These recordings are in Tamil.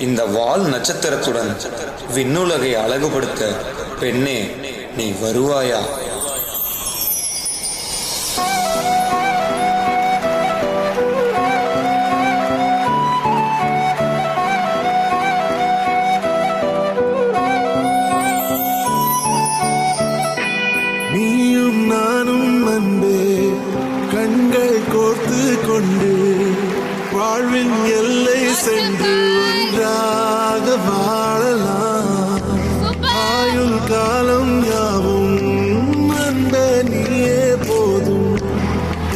இந்த வால் நட்சத்திரத்துடன் விண்ணுலகை அழகுபடுத்த பெண்ணே நீ வருவாயா? நீயும் நானும் அன்பே கண்கள் கோர்த்து கொண்டு வாழ்வின் எல்லை சென்று ஒன்றாக வாழலாம். ஆயுள் காலம் யாவும் அன்ப நீயே போதும்.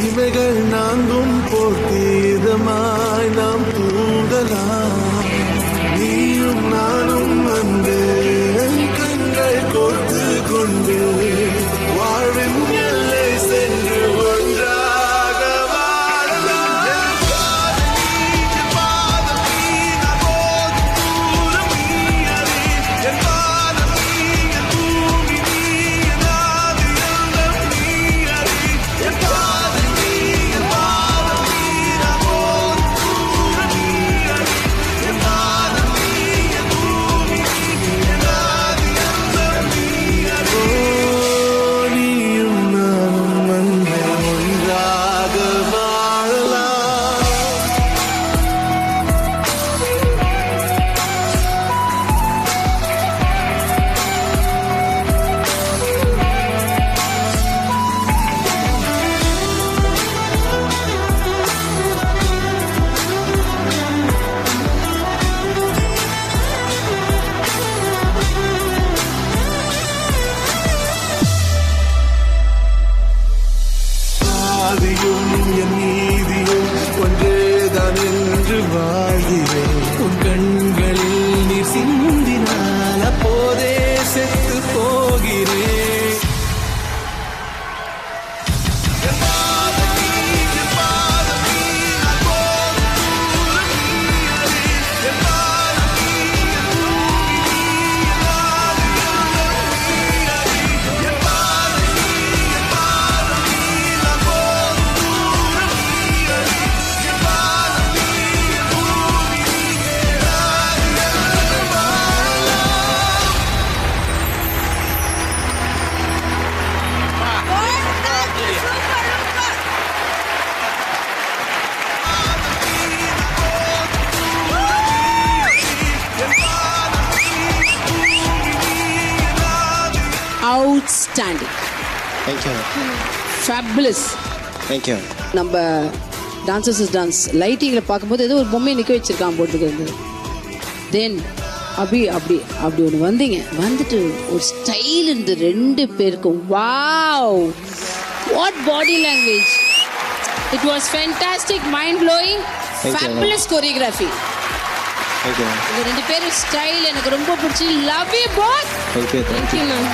இவைகள் நான்கும் போர்த்தீதமாய் நாம் தூங்கலாம். நீயும் நானும் அன்பே கண்கள் கோர்த்து கொண்டு வாழ்வின் எல்லை சென்று ஒன்றாக வாழலாம். என் பாதம் நீ நான் போகும் தூரம் நீ அறி. என் பாதம் நீ என் பூமி நீ என் ஆதி எல்லாம் நீ அறி. என் பாதம் நீ என் பாதம் நீ நான் போகும் தூரம் நீ அறி. என் பாதம் நீ என் பூமி நீ என் ஆதி எல்லாம் நீ அறி. நீயும் நானும் அன்பே ஒன்றாக வாழலாம். ஆதியும் என் நீதியும் ஒன்றேதான் என்று வாழ்கிறேன். உன் கண்களில் நீர் சிந்தினால் அப்போதே செத்து போகிறேன். என் பாதம் நீ, என் பாதம் நீ, நான் போகும் தூரம் நீ அறி. என் பாதம் நீ, என் பூமி நீ, என் ஆதி எல்லாம் நீ அறி. என் பாதம் நீ, என் பாதம் நீ, நான் போகும் தூரம் நீ அறி. என் பாதம் நீ, என் பூமி நீ, என் ஆதி எல்லாம் வாழலாம். Outstanding. Thank you. Fabulous. Thank you. நம்ம டான்சர்ஸ் டான்ஸ் லைட்டிங்கில் பார்க்கும்போது ஏதோ ஒரு பொம்மையை நிற்க வச்சிருக்கான் போட்டுக்கிறது. தென் அப்படி அப்படி அப்படி ஒன்று வந்தீங்க, வந்துட்டு ஒரு ஸ்டைல் இருந்து ரெண்டு பேருக்கும். Wow, what body language! It was fantastic, mind blowing, fabulous choreography. Thank you. இந்த ரெண்டு பேரும் ஸ்டைல் எனக்கு ரொம்ப பிடிச்சி. Love you both. Thank you. Thank you, ma'am.